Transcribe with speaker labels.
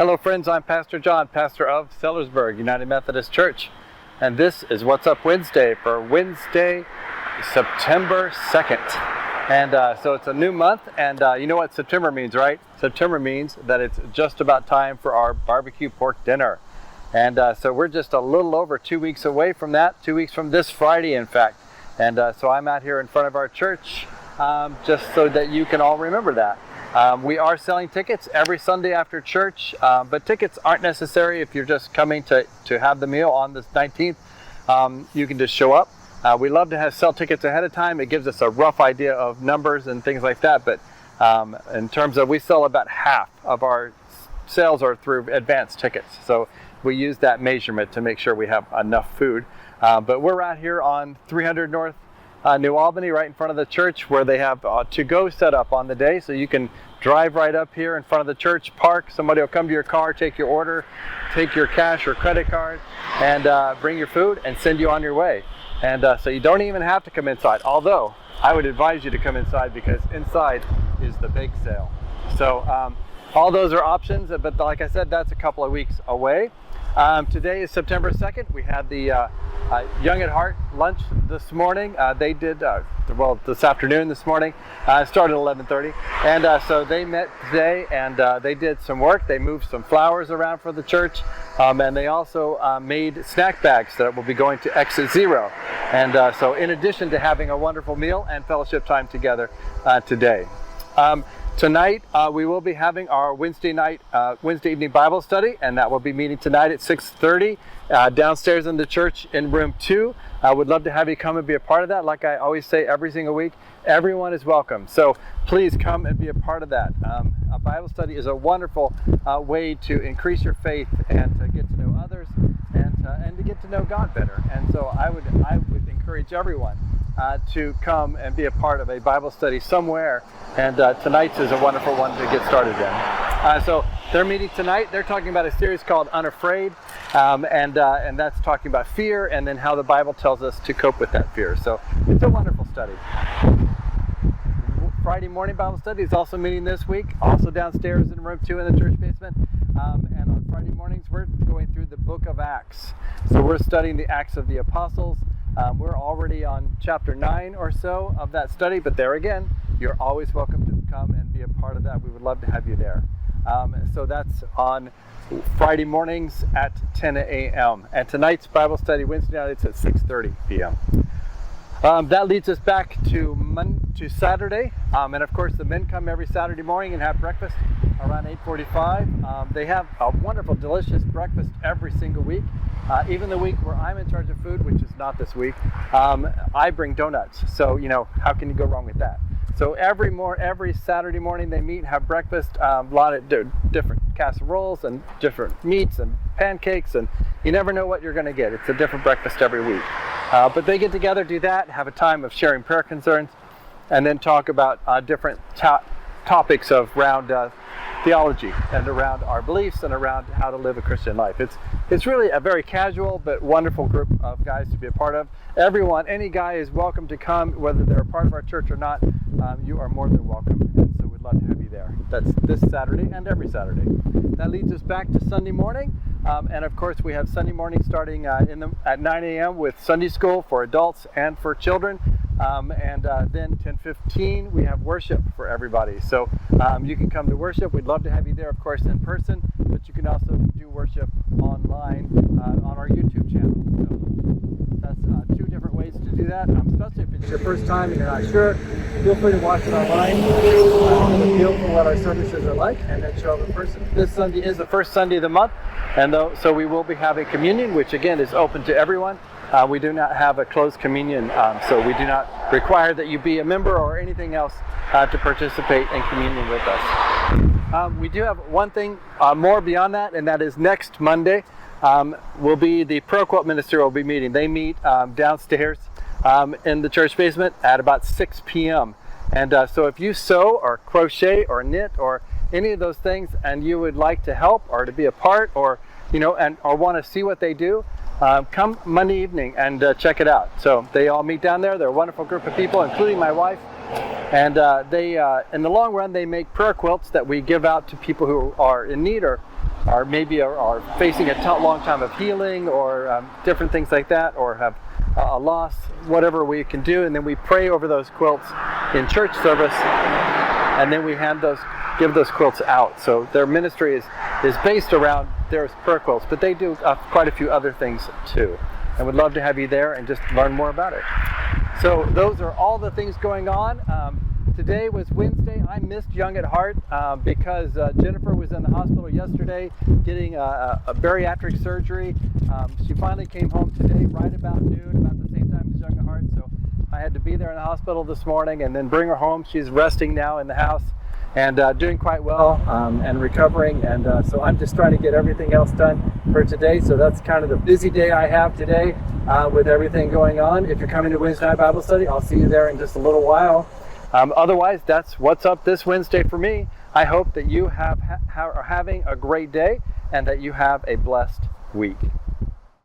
Speaker 1: Hello friends, I'm Pastor John, pastor of Sellersburg United Methodist Church, and this is What's Up Wednesday for Wednesday, September 2nd. And so it's a new month, and you know what September means, right? September means that it's just about time for our BBQ Pork Dinner. And so we're just a little over 2 weeks away from that, 2 weeks from this Friday, in fact. And so I'm out here in front of our church just so that you can all remember that. We are selling tickets every Sunday after church, but tickets aren't necessary if you're just coming to have the meal on the 19th. You can just show up. We love to sell tickets ahead of time. It gives us a rough idea of numbers and things like that, but in terms of, we sell about half of our sales are through advance tickets. So we use that measurement to make sure we have enough food. But we're out here on 300 North New Albany, right in front of the church, where they have to-go set up on the day, so you can drive right up here in front of the church, park, somebody will come to your car, take your order, take your cash or credit card, and bring your food and send you on your way. And so you don't even have to come inside, although I would advise you to come inside because inside is the bake sale. So all those are options, but like I said, that's a couple of weeks away. Today is September 2nd. We had the Young at Heart lunch this morning. They did, this afternoon this morning. Started at 11:30. And so they met today and they did some work. They moved some flowers around for the church. And they also made snack bags that will be going to Exit Zero. And so in addition to having a wonderful meal and fellowship time together today. Tonight, we will be having our Wednesday evening Bible study, and that will be meeting tonight at 6:30 downstairs in the church in room 2. I would love to have you come and be a part of that. Like I always say every single week, everyone is welcome. So please come and be a part of that. A Bible study is a wonderful way to increase your faith and to get to know others and to get to know God better. And so I would encourage everyone to come and be a part of a Bible study somewhere, and tonight's is a wonderful one to get started in. So they're meeting tonight. They're talking about a series called Unafraid, and that's talking about fear and then how the Bible tells us to cope with that fear. So it's a wonderful study. Friday morning Bible study is also meeting this week, also downstairs in room 2 in the church basement. And on Friday mornings, we're going through the book of Acts. So we're studying the Acts of the Apostles. We're already on chapter 9 or so of that study, but there again, you're always welcome to come and be a part of that. We would love to have you there. So that's on Friday mornings at 10 a.m. And tonight's Bible study, Wednesday night, it's at 6:30 p.m. That leads us back to Saturday, and of course the men come every Saturday morning and have breakfast around 8:45. They have a wonderful, delicious breakfast every single week. Even the week where I'm in charge of food, which is not this week, I bring donuts. So how can you go wrong with that? So every Saturday morning they meet and have breakfast. A lot of different casseroles and different meats and pancakes, and you never know what you're going to get. It's a different breakfast every week. But they get together, do that, have a time of sharing prayer concerns, and then talk about different topics around theology and around our beliefs and around how to live a Christian life. It's really a very casual but wonderful group of guys to be a part of. Everyone, any guy is welcome to come, whether they're a part of our church or not. You are more than welcome, and so we'd love to have you there. That's this Saturday and every Saturday. That leads us back to Sunday morning, and of course we have Sunday morning starting at 9 a.m. with Sunday school for adults and for children. And then 10:15 we have worship for everybody. So you can come to worship. We'd love to have you there, of course, in person, but you can also do worship online on our YouTube channel. So that's 2 different ways to do that. Especially if it's your first time and you're not sure, feel free to watch it online. Get a feel for what our services are like, and then show up in person. This Sunday is the first Sunday of the month, and so we will be having communion, which again is open to everyone. We do not have a closed communion, so we do not require that you be a member or anything else to participate in communion with us. We do have one thing more beyond that, and that is next Monday will be the Pro Quilt Ministry will be meeting. They meet downstairs in the church basement at about 6 p.m. And so if you sew or crochet or knit or any of those things, and you would like to help or to be a part, or or want to see what they do, come Monday evening and check it out. So they all meet down there. They're a wonderful group of people, including my wife. And they, in the long run, they make prayer quilts that we give out to people who are in need or maybe are facing a long time of healing, or different things like that, or have a loss, whatever we can do. And then we pray over those quilts in church service, and then we give those quilts out. So their ministry is based around their prayer quilts, but they do quite a few other things too. And we'd love to have you there and just learn more about it. So those are all the things going on. Today was Wednesday. I missed Young at Heart because Jennifer was in the hospital yesterday getting a bariatric surgery. She finally came home today right about noon, about the same time as Young at Heart. So I had to be there in the hospital this morning and then bring her home. She's resting now in the house and doing quite well and recovering. And so I'm just trying to get everything else done for today. So that's kind of the busy day I have today with everything going on. If you're coming to Wednesday night Bible study, I'll see you there in just a little while. Otherwise, that's what's up this Wednesday for me. I hope that you are having a great day and that you have a blessed week.